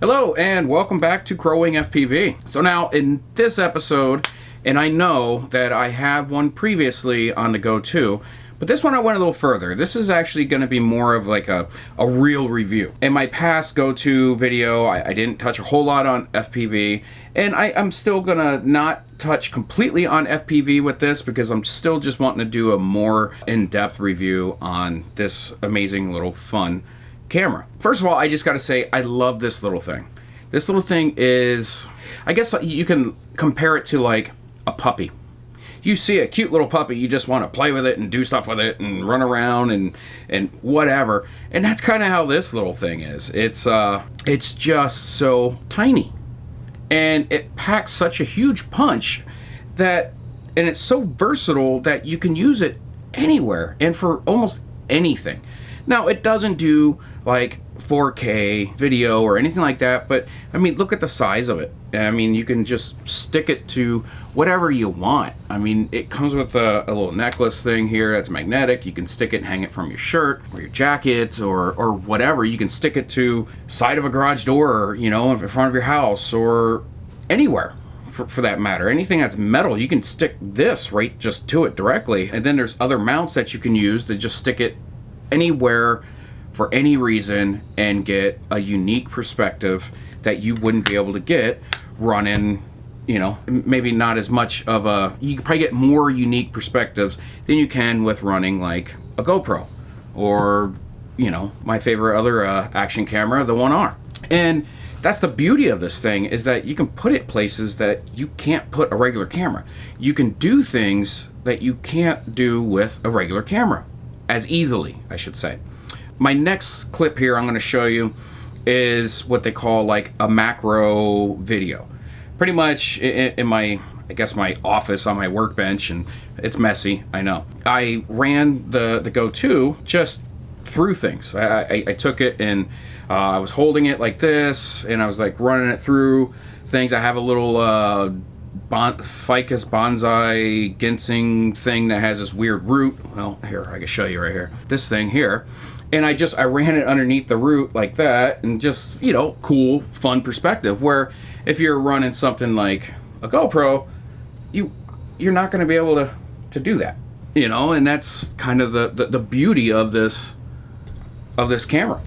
Hello and welcome back to Growing FPV. So now in this episode, and I know that I have one previously on the Go too, but this one I went a little further. This is actually going to be more of like a real review. In my past Go to video, I didn't touch a whole lot on FPV, and I'm still going to not touch completely on FPV with this because I'm still just wanting to do a more in-depth review on this amazing little fun camera. First of all, I just got to say I love this little thing. This little thing is, I guess you can compare it to like a puppy. You see a cute little puppy, you just want to play with it and do stuff with it and run around and whatever. And that's kind of how this little thing is. It's just so tiny. And it packs such a huge punch that, and it's so versatile that you can use it anywhere and for almost anything. Now, it doesn't do like 4K video or anything like that, but I mean, look at the size of it. I mean, you can just stick it to whatever you want. I mean, it comes with a little necklace thing here that's magnetic. You can stick it and hang it from your shirt or your jacket or whatever. You can stick it to side of a garage door, you know, in front of your house or anywhere. For that matter, anything that's metal, you can stick this right just to it directly. And then there's other mounts that you can use to just stick it anywhere for any reason and get a unique perspective that you wouldn't be able to get running, you know, maybe not as much of a, you can probably get more unique perspectives than you can with running like a GoPro or, you know, my favorite other action camera, the 1R. And that's the beauty of this thing, is that you can put it places that you can't put a regular camera. You can do things that you can't do with a regular camera as easily, I should say. My next clip here I'm going to show you is what they call like a macro video. Pretty much in my, I guess my office on my workbench, and it's messy, I know. I ran the Go 2 just through things. I took it and I was holding it like this and I was like running it through things. I have a little ficus bonsai ginseng thing that has this weird root. Well, here, I can show you right here. This thing here. And I ran it underneath the root like that, and just, you know, cool, fun perspective. Where if you're running something like a GoPro, you're not going to be able to do that, you know. And that's kind of the beauty of this camera.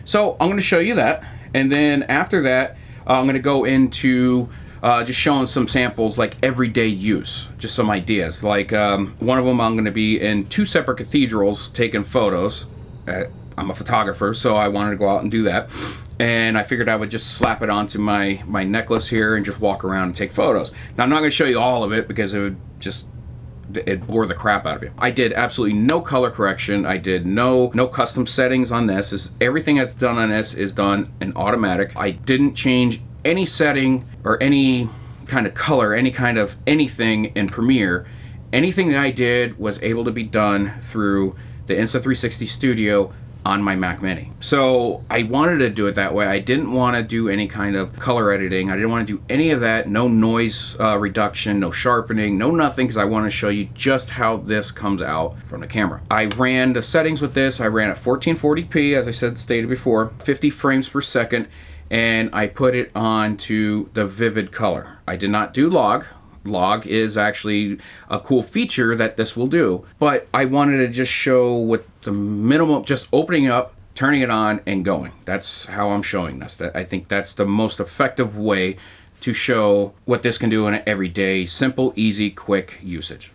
So I'm going to show you that, and then after that, I'm going to go into just showing some samples like everyday use, just some ideas. Like one of them, I'm going to be in 2 separate cathedrals taking photos. I'm a photographer, so I wanted to go out and do that. And I figured I would just slap it onto my necklace here and just walk around and take photos. Now, I'm not going to show you all of it because it'd bore the crap out of you. I did absolutely no color correction. I did no custom settings on this. Everything that's done on this is done in automatic. I didn't change any setting or any kind of color, any kind of anything in Premiere. Anything that I did was able to be done through the Insta360 Studio on my Mac Mini. So I wanted to do it that way. I didn't want to do any kind of color editing. I didn't want to do any of that. No noise reduction, no sharpening, no nothing, because I want to show you just how this comes out from the camera. I ran the settings with this. I ran at 1440p, as I stated before, 50 frames per second, and I put it onto the vivid color. I did not do log. Log is actually a cool feature that this will do, but I wanted to just show with the minimal, just opening up, turning it on, and going. That's how I'm showing this. I think that's the most effective way to show what this can do in an everyday, simple, easy, quick usage.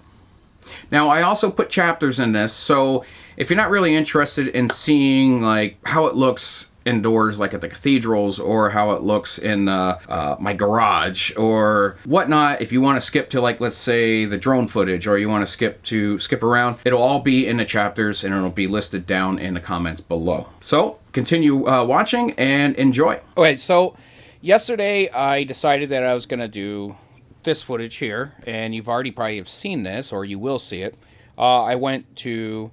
Now, I also put chapters in this, so if you're not really interested in seeing like how it looks indoors, like at the cathedrals, or how it looks in my garage or whatnot, if you want to skip to, like, let's say the drone footage, or you want to skip around, it'll all be in the chapters and it'll be listed down in the comments below. So continue watching and enjoy. Okay, so yesterday I decided that I was going to do this footage here, and you've already probably have seen this, or you will see it. I went to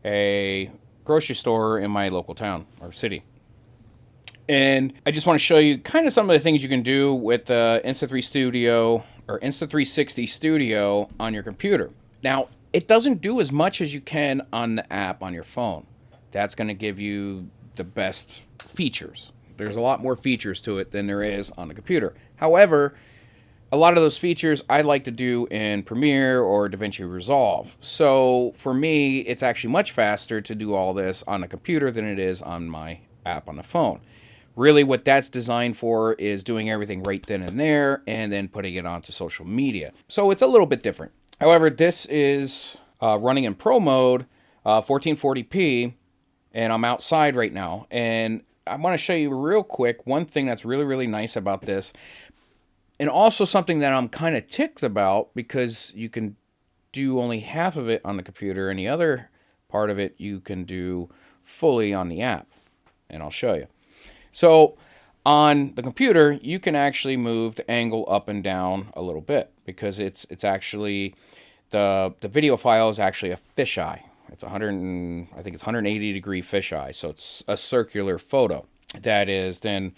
a grocery store in my local town or city. And I just want to show you kind of some of the things you can do with the Insta360 Studio on your computer. Now, it doesn't do as much as you can on the app on your phone. That's going to give you the best features. There's a lot more features to it than there is on the computer. However, a lot of those features I like to do in Premiere or DaVinci Resolve. So for me, it's actually much faster to do all this on the computer than it is on my app on the phone. Really what that's designed for is doing everything right then and there and then putting it onto social media. So it's a little bit different. However, this is running in Pro mode, 1440p, and I'm outside right now. And I want to show you real quick one thing that's really, really nice about this. And also something that I'm kind of ticked about, because you can do only half of it on the computer and the other part of it you can do fully on the app. And I'll show you. So on the computer, you can actually move the angle up and down a little bit, because it's actually, the video file is actually a fisheye. It's I think it's 180 degree fisheye. So it's a circular photo that is then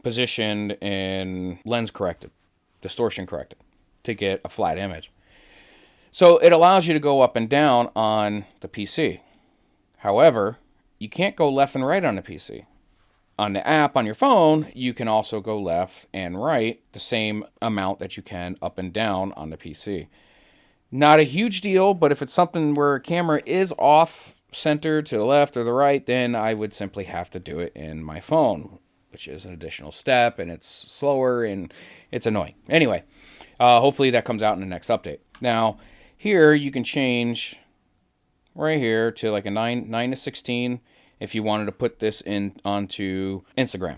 positioned and lens corrected, distortion corrected, to get a flat image. So it allows you to go up and down on the PC. However, you can't go left and right on the PC. On the app on your phone, you can also go left and right the same amount that you can up and down on the PC. Not a huge deal, but if it's something where a camera is off center to the left or the right, then I would simply have to do it in my phone, which is an additional step, and it's slower and it's annoying. Anyway, hopefully that comes out in the next update. Now, here you can change right here to like a 9 to 16 if you wanted to put this in onto Instagram.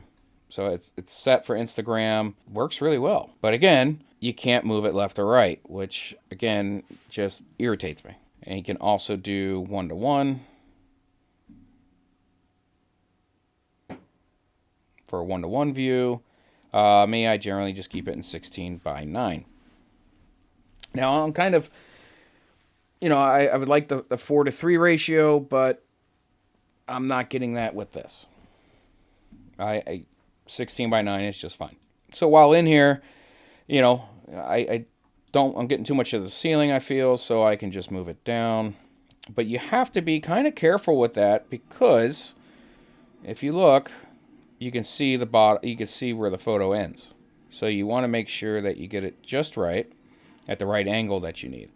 So it's set for Instagram. Works really well. But again, you can't move it left or right, which again just irritates me. And you can also do 1:1 for a 1:1 view. Me, I generally just keep it in 16:9. Now I'm kind of, I would like the 4:3 ratio, but I'm not getting that with this. 16:9 is just fine. So while in here, I'm getting too much of the ceiling, I feel, so I can just move it down. But you have to be kind of careful with that, because if you look, you can see the bottom, you can see where the photo ends. So you want to make sure that you get it just right at the right angle that you need.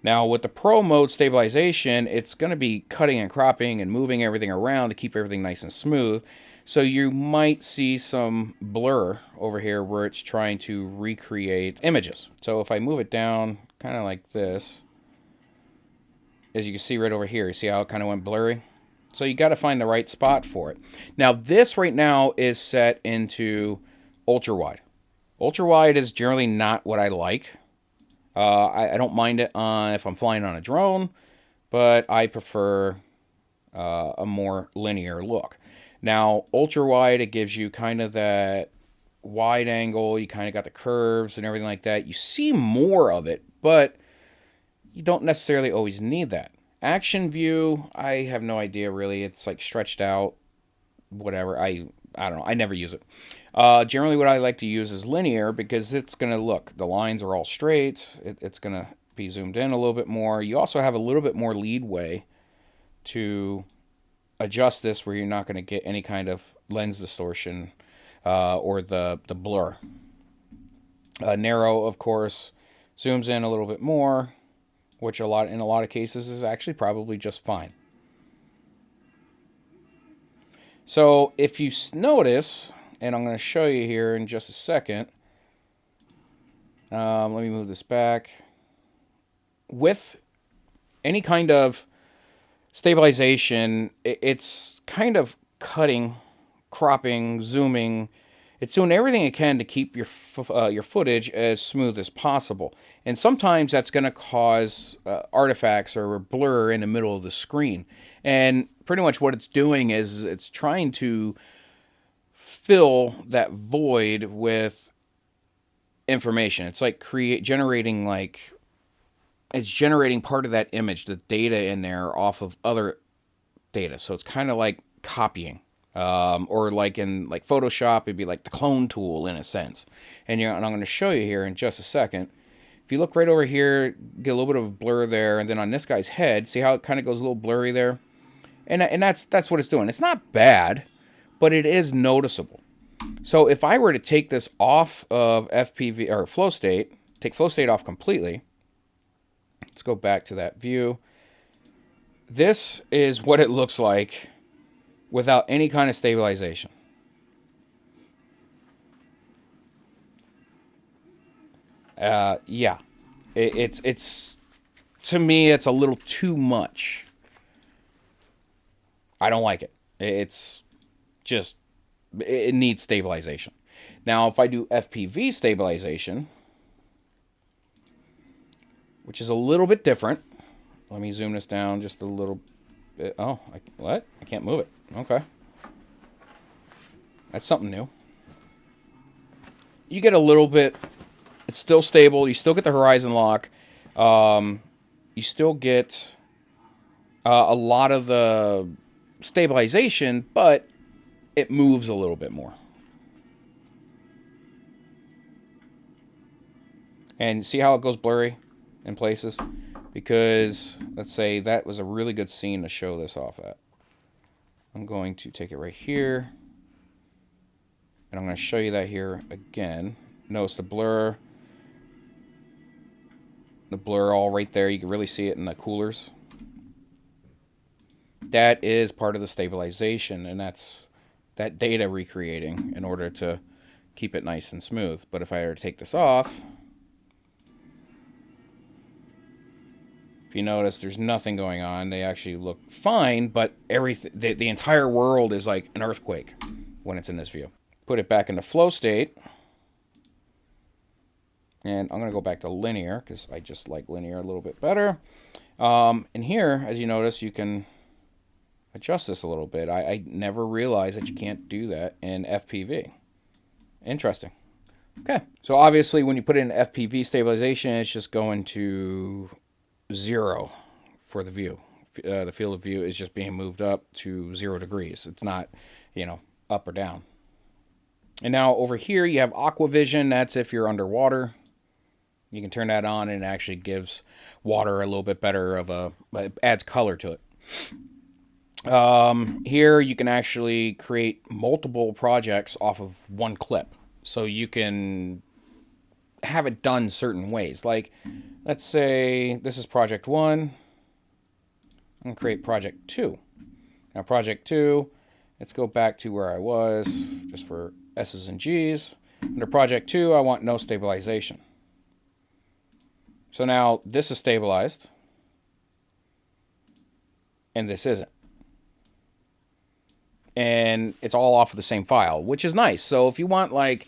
Now, with the Pro mode stabilization, it's going to be cutting and cropping and moving everything around to keep everything nice and smooth. So you might see some blur over here where it's trying to recreate images. So if I move it down kind of like this, as you can see right over here, you see how it kind of went blurry? So you got to find the right spot for it. Now, this right now is set into ultra wide. Ultra wide is generally not what I like. I don't mind it if I'm flying on a drone, but I prefer a more linear look. Now, ultra wide, it gives you kind of that wide angle. You kind of got the curves and everything like that. You see more of it, but you don't necessarily always need that. Action view, I have no idea really. It's like stretched out, whatever. I don't know. I never use it. Generally, what I like to use is linear, because it's going to look, the lines are all straight. It's going to be zoomed in a little bit more. You also have a little bit more leadway to adjust this, where you're not going to get any kind of lens distortion or the blur. Narrow, of course, zooms in a little bit more, which in a lot of cases is actually probably just fine. So if you notice, and I'm going to show you here in just a second, let me move this back. With any kind of stabilization, it's kind of cutting, cropping, zooming. It's doing everything it can to keep your footage as smooth as possible. And sometimes that's going to cause artifacts or blur in the middle of the screen. And pretty much what it's doing is it's trying to fill that void with information. It's like generating part of that image, the data in there, off of other data. So it's kind of like copying. Or like in Photoshop, it'd be like the clone tool in a sense. And I'm going to show you here in just a second. If you look right over here, get a little bit of blur there, and then on this guy's head, see how it kind of goes a little blurry there? And that's what it's doing. It's not bad, but it is noticeable. So if I were to take this off of FPV or flow state, take flow state off completely, let's go back to that view. This is what it looks like without any kind of stabilization. Yeah, it's to me, it's a little too much. I don't like it. It's just, it needs stabilization. Now, if I do FPV stabilization, which is a little bit different, let me zoom this down just a little bit. Oh, what? I can't move it. Okay. That's something new. You get a little bit, it's still stable. You still get the horizon lock. You still get a lot of the stabilization, but it moves a little bit more. And see how it goes blurry in places? Because, let's say, that was a really good scene to show this off at. I'm going to take it right here. And I'm going to show you that here again. Notice the blur. The blur all right there. You can really see it in the coolers. That is part of the stabilization, and that's that data recreating in order to keep it nice and smooth. But if I were to take this off, if you notice, there's nothing going on. They actually look fine, but everything, the entire world is like an earthquake when it's in this view. Put it back into flow state. And I'm going to go back to linear because I just like linear a little bit better. And here, as you notice, you can adjust this a little bit. I never realized that you can't do that in FPV. Interesting. Okay. So obviously when you put in FPV stabilization, it's just going to 0 for the view. The field of view is just being moved up to 0 degrees. It's not, you know, up or down. And now over here you have aqua vision. That's if you're underwater. You can turn that on and it actually gives water a little bit better of a, it adds color to it. Here you can actually create multiple projects off of one clip. So you can have it done certain ways. Like, let's say this is project 1. I'm going to create project 2. Now project 2, let's go back to where I was, just for S's and G's. Under project 2, I want no stabilization. So now this is stabilized, and this isn't. And it's all off of the same file, which is nice. So if you want like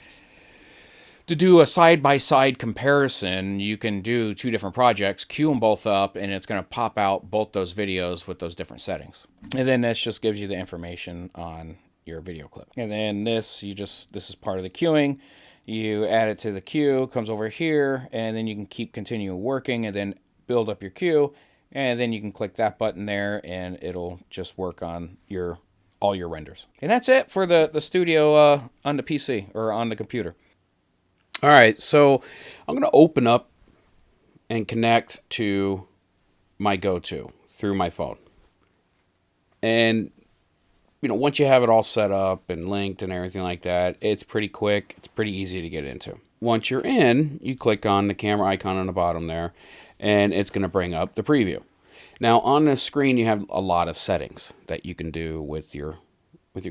to do a side-by-side comparison, you can do 2 different projects, queue them both up, and it's going to pop out both those videos with those different settings. And then this just gives you the information on your video clip. And then this, this is part of the queuing. You add it to the queue, comes over here, and then you can continue working and then build up your queue. And then you can click that button there and it'll just work on all your renders. And that's it for the studio on the PC or on the computer. All right, so I'm going to open up and connect to my GoTo through my phone. And, you know, once you have it all set up and linked and everything like that, it's pretty quick. It's pretty easy to get into. Once you're in, you click on the camera icon on the bottom there, and it's going to bring up the preview. Now, on this screen, you have a lot of settings that you can do with your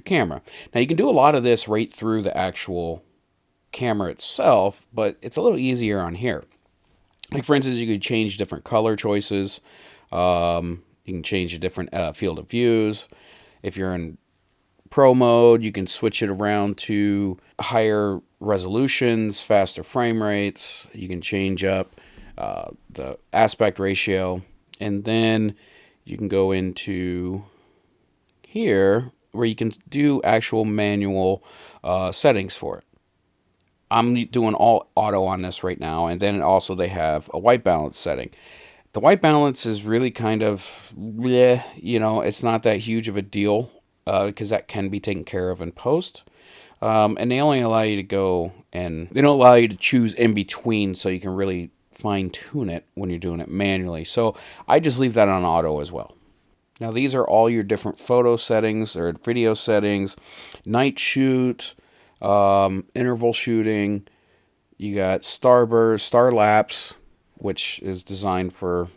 camera. Now, you can do a lot of this right through the actual camera itself, but it's a little easier on here. Like, for instance, you could change different color choices. You can change a different field of views. If you're in Pro mode, you can switch it around to higher resolutions, faster frame rates. You can change up the aspect ratio. And then you can go into here where you can do actual manual settings for it. I'm doing all auto on this right now. And then also they have a white balance setting. The white balance is really kind of, you know, it's not that huge of a deal because that can be taken care of in post. And they only allow you to go and they don't allow you to choose in between so you can really fine tune it when you're doing it manually. So I just leave that on auto as well. Now these are all your different photo settings or video settings, night shoot, interval shooting. You got starburst, star lapse, which is designed for,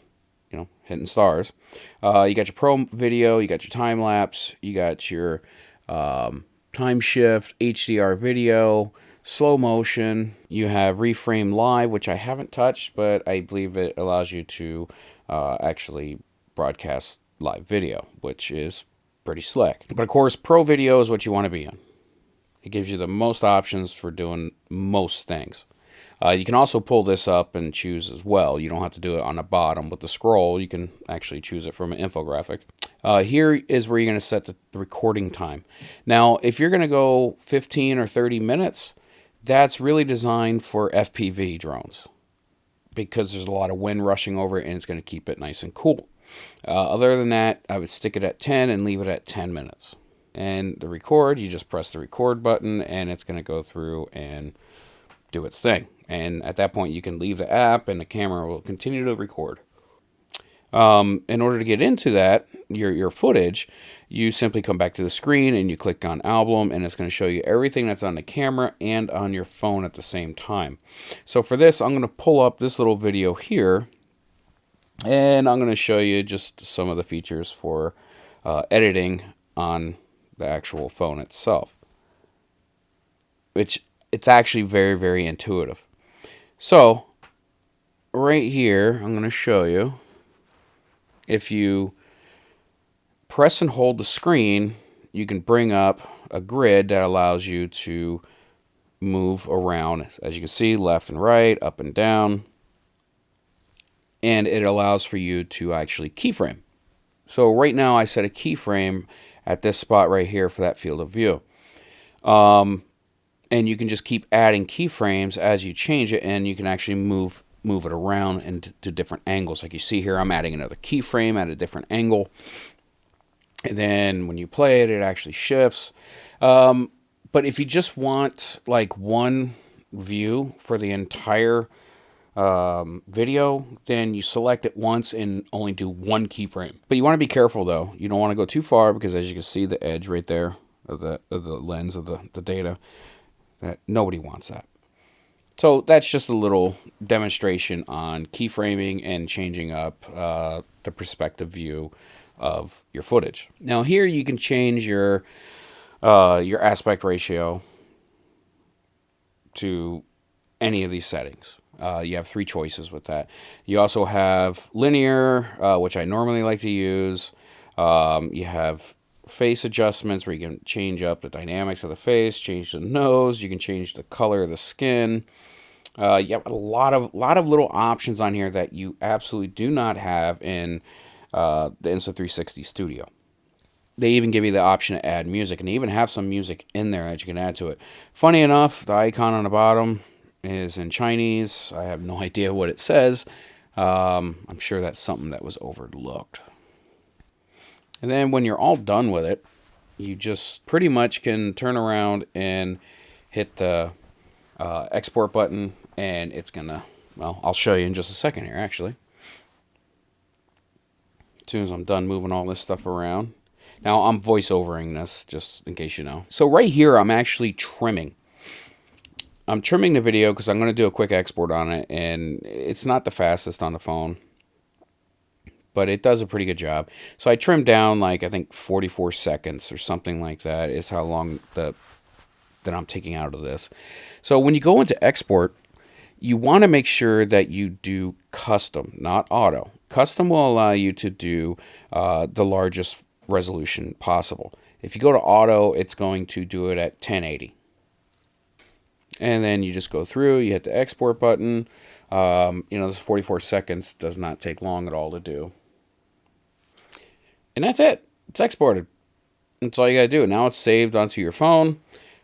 hitting stars. You got your pro video, you got your time lapse, you got your time shift, HDR video, slow motion. You have reframe live, which I haven't touched, but I believe it allows you to actually broadcast live video, which is pretty slick. But of course, pro video is what you want to be in. It gives you the most options for doing most things. You can also pull this up and choose as well. You don't have to do it on the bottom with the scroll. You can actually choose it from an infographic. Here is where you're going to set the recording time. Now, if you're going to go 15 or 30 minutes, that's really designed for FPV drones because there's a lot of wind rushing over it and it's going to keep it nice and cool. Other than that, I would stick it at 10 and leave it at 10 minutes. And the record, you just press the record button and it's going to go through and do its thing. And at that point, you can leave the app and the camera will continue to record. In order to get into that, your footage, you simply come back to the screen and you click on album and it's going to show you everything that's on the camera and on your phone at the same time. So for this, I'm going to pull up this little video here and I'm going to show you just some of the features for editing on the actual phone itself, which it's actually very, very intuitive. So right here, I'm going to show you, if you press and hold the screen, you can bring up a grid that allows you to move around, as you can see, left and right, up and down, and it allows for you to actually keyframe. So right now I set a keyframe at this spot right here for that field of view. And you can just keep adding keyframes as you change it, and you can actually move it around into different angles. Like you see here, I'm adding another keyframe at a different angle. And then when you play it, it actually shifts. But if you just want like one view for the entire video, then you select it once and only do one keyframe. But you want to be careful though. You don't want to go too far because as you can see, the edge right there of the lens of the data, that nobody wants that. So that's just a little demonstration on keyframing and changing up the perspective view of your footage. Now here you can change your aspect ratio to any of these settings. You have 3 choices with that. You also have linear, which I normally like to use. You have face adjustments where you can change up the dynamics of the face, change the nose, you can change the color of the skin. You have a lot of little options on here that you absolutely do not have in the Insta360 Studio. They even give you the option to add music, and they even have some music in there that you can add to it. Funny enough, the icon on the bottom is in Chinese. I have no idea what it says. I'm sure that's something that was overlooked. And then when you're all done with it, you just pretty much can turn around and hit the export button, and it's gonna, well, I'll show you in just a second here actually. As soon as I'm done moving all this stuff around. Now I'm voiceovering this just in case you know. So right here I'm actually trimming. I'm trimming the video because I'm going to do a quick export on it, and it's not the fastest on the phone, but it does a pretty good job. So I trimmed down like I think 44 seconds or something like that is how long that I'm taking out of this. So when you go into export, you want to make sure that you do custom, not auto. Custom will allow you to do the largest resolution possible. If you go to auto, it's going to do it at 1080. And then you just go through, you hit the export button. This 44 seconds does not take long at all to do. And that's it. It's exported. That's all you gotta do. Now it's saved onto your phone,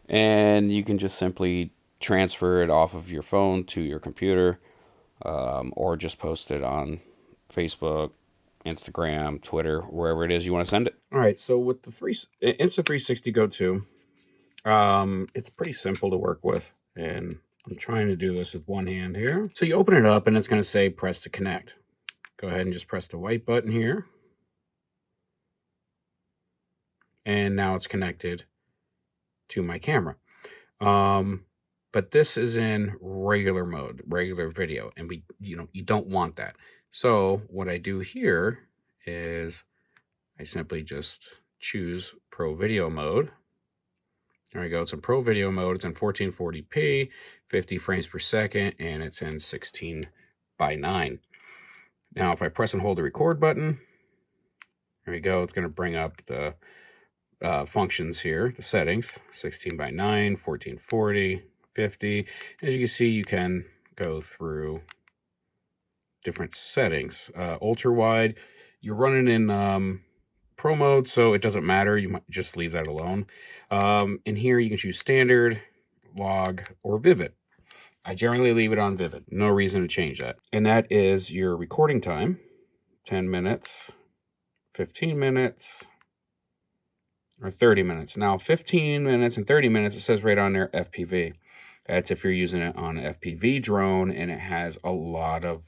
and you can just simply transfer it off of your phone to your computer, or just post it on Facebook, Instagram, Twitter, wherever it is you want to send it. All right, so with the Insta360 Go 2, it's pretty simple to work with, and I'm trying to do this with one hand here. So you open it up and it's going to say press to connect. Go ahead and just press the white button here. And now it's connected to my camera. But this is in regular mode, regular video, and you don't want that. So what I do here is I simply just choose Pro Video mode. There we go. It's in Pro Video mode. It's in 1440p, 50 frames per second, and it's in 16:9. Now, if I press and hold the record button, there we go. It's going to bring up the functions here, the settings, 16:9, 1440, 50. As you can see, you can go through different settings. Ultra wide, you're running in Pro mode, so it doesn't matter. You might just leave that alone. In here, you can choose standard, log, or vivid. I generally leave it on vivid. No reason to change that. And that is your recording time, 10 minutes, 15 minutes, or 30 minutes. Now, 15 minutes and 30 minutes, it says right on there, FPV. That's if you're using it on an FPV drone and it has a lot of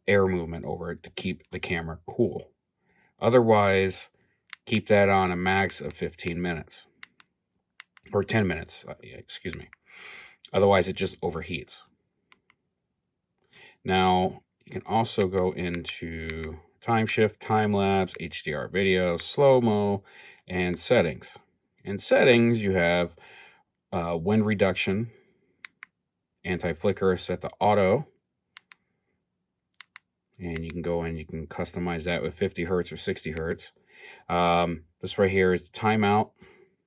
air movement over it to keep the camera cool. Otherwise, keep that on a max of 15 minutes. Or 10 minutes, excuse me. Otherwise, it just overheats. Now, you can also go into time shift, time lapse, HDR video, slow-mo, and settings. In settings, you have wind reduction, anti-flicker set to auto, and you can go in, you can customize that with 50 hertz or 60 hertz. This right here is the timeout,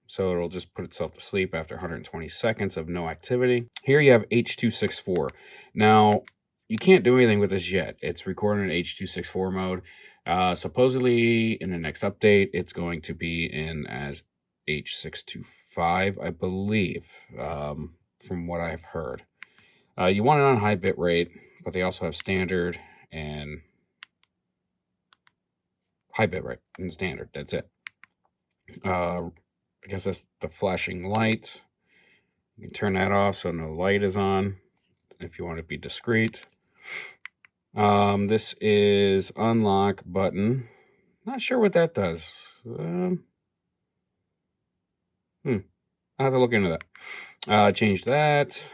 so it'll just put itself to sleep after 120 seconds of no activity. Here you have H.264. Now, you can't do anything with this yet. It's recording in H.264 mode. Supposedly, in the next update, it's going to be in as H.625, I believe, from what I've heard. You want it on high bit rate, but they also have standard and high bit rate and standard. That's it. I guess that's the flashing light. You can turn that off so no light is on if you want to be discreet. This is unlock button. Not sure what that does. I'll have to look into that. Change that.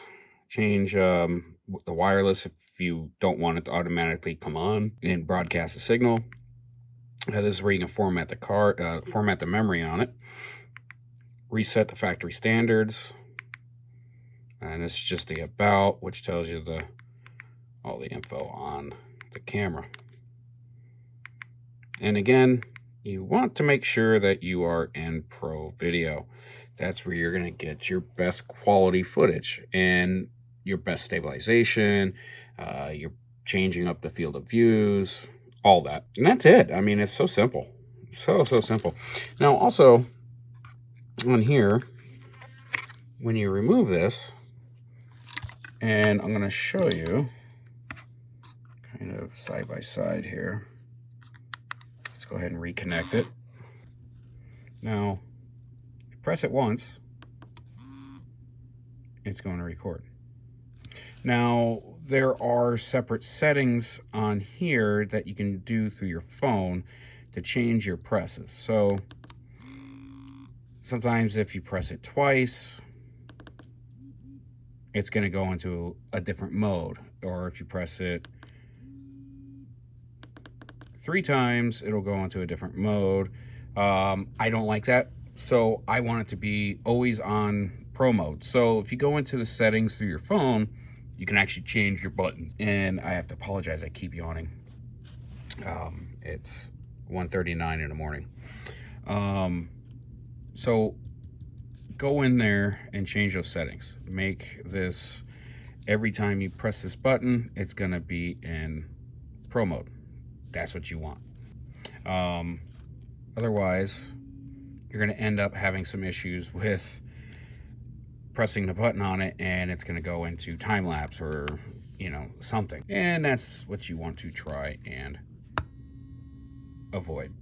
Change the wireless if you don't want it to automatically come on and broadcast a signal. This is where you can format the format the memory on it. Reset the factory standards. And this is just the about, which tells you all the info on the camera. And again, you want to make sure that you are in Pro Video. That's where you're going to get your best quality footage and your best stabilization. You're changing up the field of views, all that. And that's it. I mean, it's so simple. So simple. Now, also, on here, when you remove this, and I'm going to show you kind of side by side here. Let's go ahead and reconnect it. Now, if you press it once, it's going to record. Now, there are separate settings on here that you can do through your phone to change your presses. So, sometimes if you press it twice, it's going to go into a different mode. Or if you press it 3 times, it'll go into a different mode. I don't like that, so I want it to be always on Pro mode. So if you go into the settings through your phone, you can actually change your buttons. And I have to apologize, I keep yawning. It's 1:39 in the morning. So go in there and change those settings. Make this, every time you press this button, it's gonna be in Pro mode. That's what you want. Otherwise, you're gonna end up having some issues with pressing the button on it and it's gonna go into time lapse or, something. And that's what you want to try and avoid.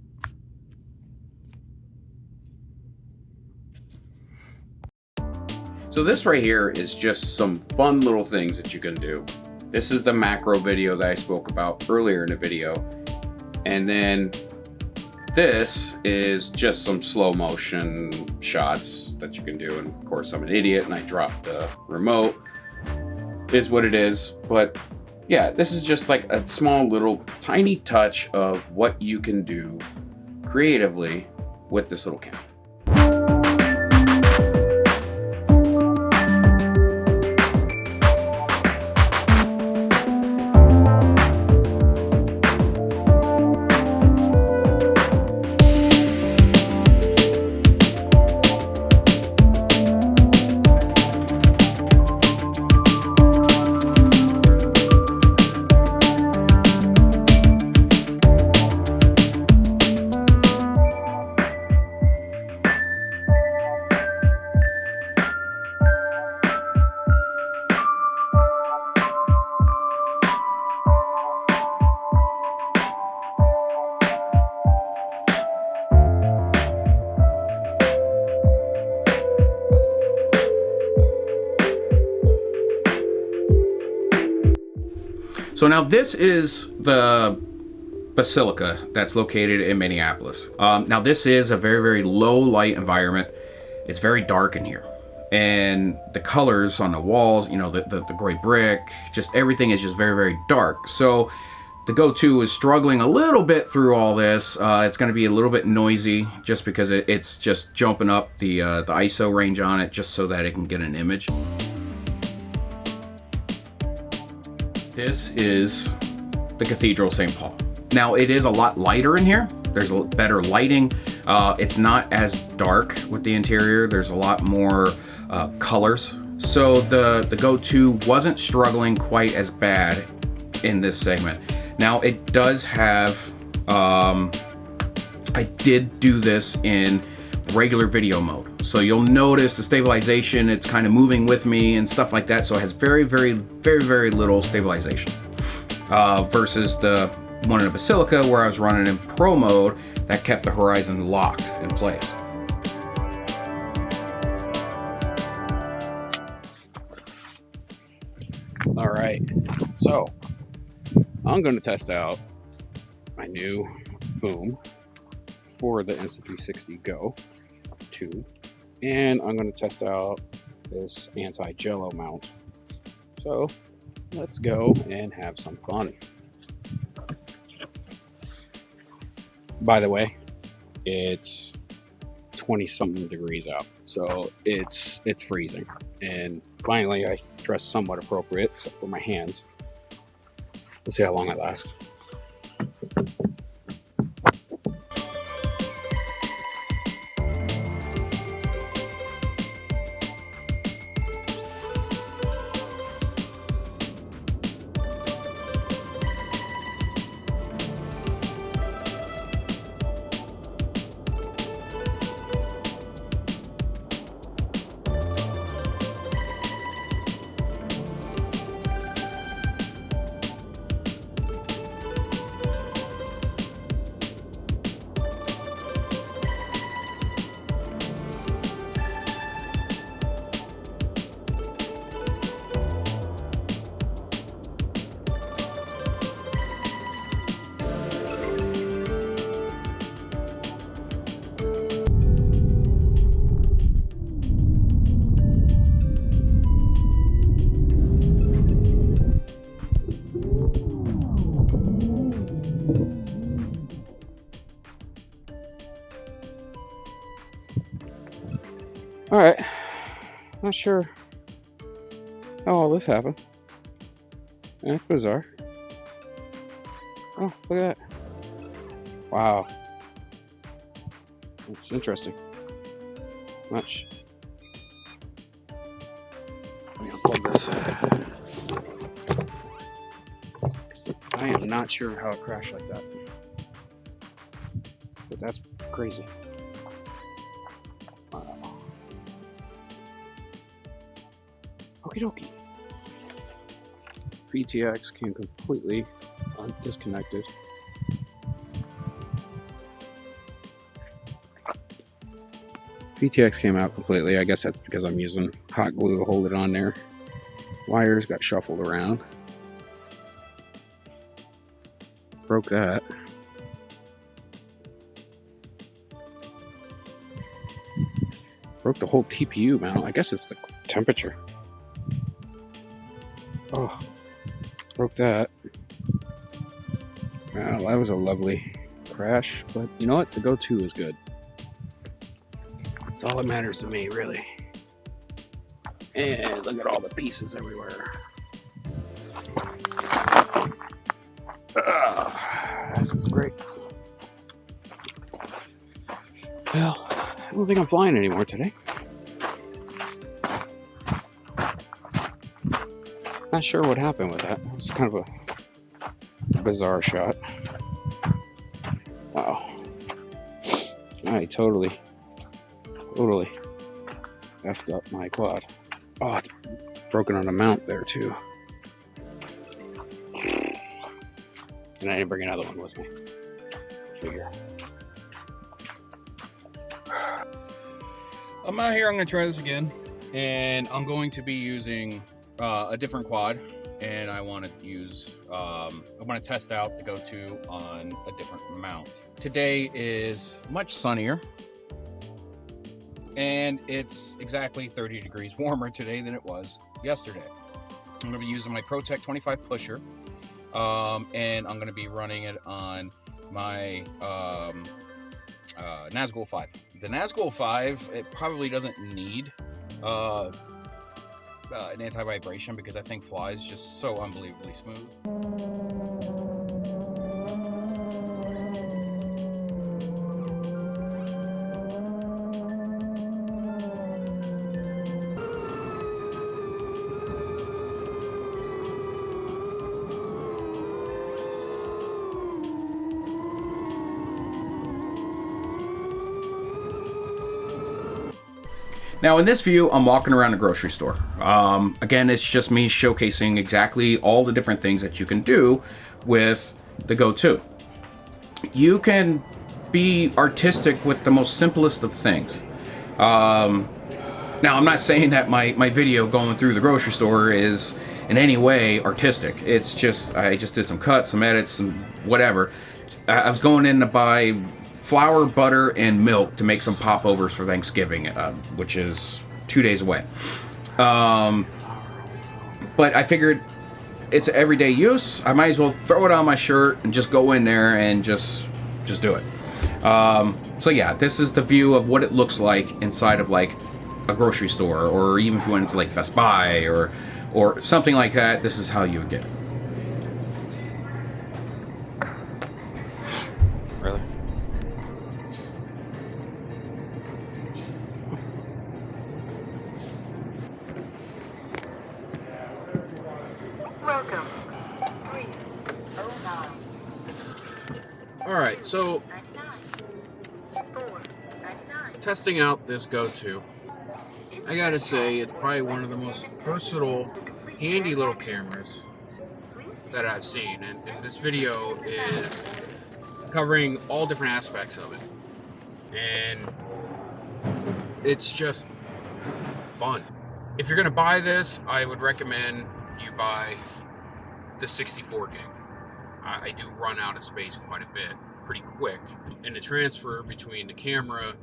So this right here is just some fun little things that you can do. This is the macro video that I spoke about earlier in the video. And then this is just some slow motion shots that you can do. And of course, I'm an idiot and I dropped the remote. Is what it is. But yeah, this is just like a small little tiny touch of what you can do creatively with this little camera. So now this is the Basilica that's located in Minneapolis. Now this is a very, very low light environment. It's very dark in here. And the colors on the walls, you know, the gray brick, just everything is just very, very dark. So the Go 2 is struggling a little bit through all this. It's going to be a little bit noisy just because it's just jumping up the ISO range on it just so that it can get an image. This is the Cathedral of St. Paul. Now it is a lot lighter in here. There's a better lighting. It's not as dark with the interior. There's a lot more colors. So the Go 2 wasn't struggling quite as bad in this segment. Now it does have, I did do this in regular video mode. So you'll notice the stabilization, it's kind of moving with me and stuff like that. So it has very, very, very, very little stabilization versus the one in the Basilica where I was running in pro mode that kept the horizon locked in place. All right, so I'm going to test out my new boom for the Insta360 Go 2, and I'm going to test out this anti-jello mount. So let's go and have some fun. By the way, it's 20 something degrees out, so it's freezing. And finally I dressed somewhat appropriate except for my hands. Let's see how long I last. All right, not sure how all this happened. That's bizarre. Oh, look at that. Wow. That's interesting. Much. Let me unplug this. I am not sure how it crashed like that. But that's crazy. Okie dokie. PTX came completely disconnected. PTX came out completely. I guess that's because I'm using hot glue to hold it on there. Wires got shuffled around. Broke that. Broke the whole TPU mount. I guess it's the temperature. Oh, broke that. Well, that was a lovely crash, but you know what? The Go 2 is good. That's all that matters to me, really. And look at all the pieces everywhere. This is great. Well, I don't think I'm flying anymore today. Not sure what happened with that. It was kind of a bizarre shot. Wow. I totally effed up my quad. Oh, it's broken on a mount there too. And I didn't bring another one with me. Figure. I'm out here, I'm gonna try this again. And I'm going to be using a different quad. And I want to use, I want to test out the Go 2 on a different mount. Today is much sunnier. And it's exactly 30 degrees warmer today than it was yesterday. I'm going to be using my ProTech 25 pusher. And I'm going to be running it on my Nazgul 5. The Nazgul 5, it probably doesn't need an anti-vibration because I think flies just so unbelievably smooth. Now in this view, I'm walking around a grocery store. Again, it's just me showcasing exactly all the different things that you can do with the Go 2. You can be artistic with the most simplest of things. Now, I'm not saying that my video going through the grocery store is in any way artistic. It's just, I just did some cuts, some edits, some whatever. I was going in to buy flour, butter, and milk to make some popovers for Thanksgiving, which is 2 days away. But I figured it's everyday use. I might as well throw it on my shirt and just go in there and just do it. So yeah, this is the view of what it looks like inside of like a grocery store, or even if you went into like Best Buy or something like that. This is how you would get it. Really? Welcome. 309. All right, so 99. 499. testing out this Go 2, I gotta say it's probably one of the most versatile, handy little cameras that I've seen, and this video is covering all different aspects of it, and it's just fun. If you're gonna buy this, I would recommend you buy the 64 gig. I do run out of space quite a bit, pretty quick, and the transfer between the camera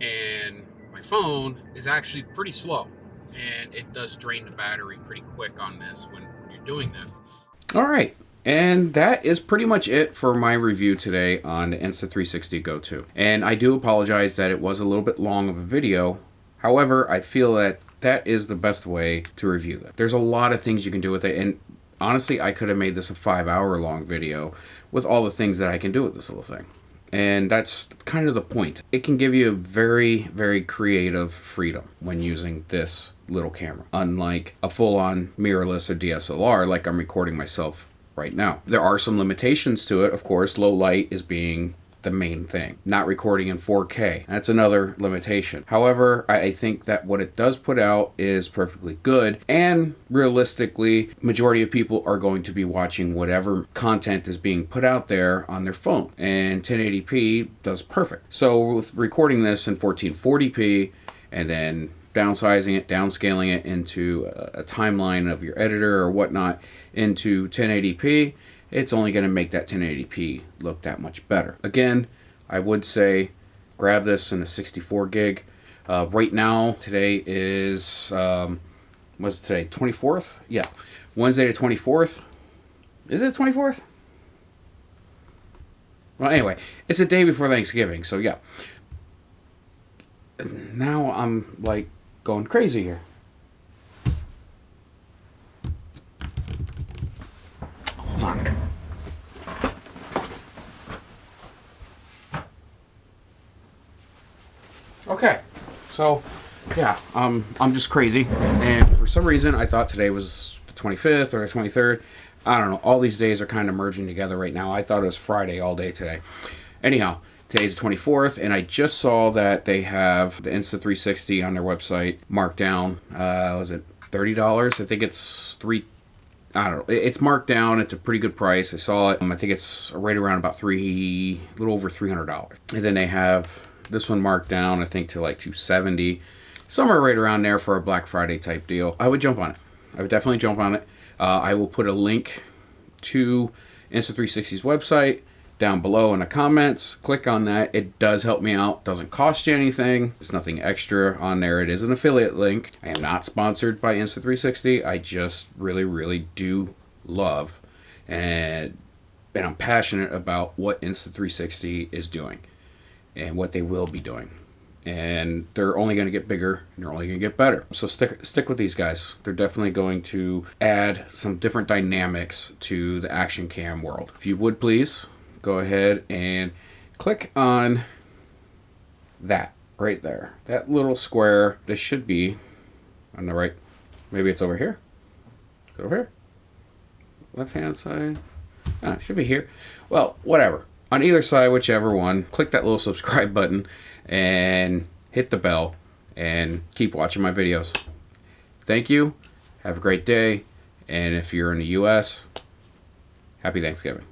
and my phone is actually pretty slow, and it does drain the battery pretty quick on this when you're doing that. All right, and that is pretty much it for my review today on the Insta360 Go 2. And I do apologize that it was a little bit long of a video. However, I feel that that is the best way to review that. There's a lot of things you can do with it, and honestly, I could have made this a 5-hour long video with all the things that I can do with this little thing. And that's kind of the point. It can give you a very, very creative freedom when using this little camera, unlike a full-on mirrorless or DSLR like I'm recording myself right now. There are some limitations to it, of course. Low light is being the main thing. Not recording in 4K. That's another limitation. However, I think that what it does put out is perfectly good, and realistically, majority of people are going to be watching whatever content is being put out there on their phone, and 1080p does perfect. So with recording this in 1440p and then downsizing it, downscaling it into a timeline of your editor or whatnot into 1080p, it's only going to make that 1080p look that much better. Again, I would say grab this in a 64 gig. Right now, today is, what's today, 24th? Yeah, Wednesday the 24th. Is it 24th? Well, anyway, it's the day before Thanksgiving, so yeah. Now I'm, like, going crazy here. Hold on. Okay, so yeah, I'm just crazy, and for some reason I thought today was the 25th or the 23rd. I don't know. All these days are kind of merging together right now. I thought it was Friday all day today. Anyhow, today's the 24th, and I just saw that they have the Insta360 on their website marked down. Was it $30? I think it's I don't know. It's marked down. It's a pretty good price. I saw it. I think it's right around about a little over $300. And then they have this one marked down, I think, to like $270, somewhere right around there for a Black Friday type deal. I would jump on it. I would definitely jump on it. I will put a link to Insta360's website down below in the comments. Click on that. It does help me out. Doesn't cost you anything. There's nothing extra on there. It is an affiliate link. I am not sponsored by Insta360. I just really, really do love and I'm passionate about what Insta360 is doing and what they will be doing. And they're only going to get bigger and they're only going to get better. So stick with these guys. They're definitely going to add some different dynamics to the action cam world. If you would please go ahead and click on that right there. That little square. This should be on the right. Maybe it's over here. Is it over here? Left hand side. Ah, it should be here. Well, whatever. On either side, whichever one, click that little subscribe button and hit the bell and keep watching my videos. Thank you. Have a great day. And if you're in the US, happy Thanksgiving.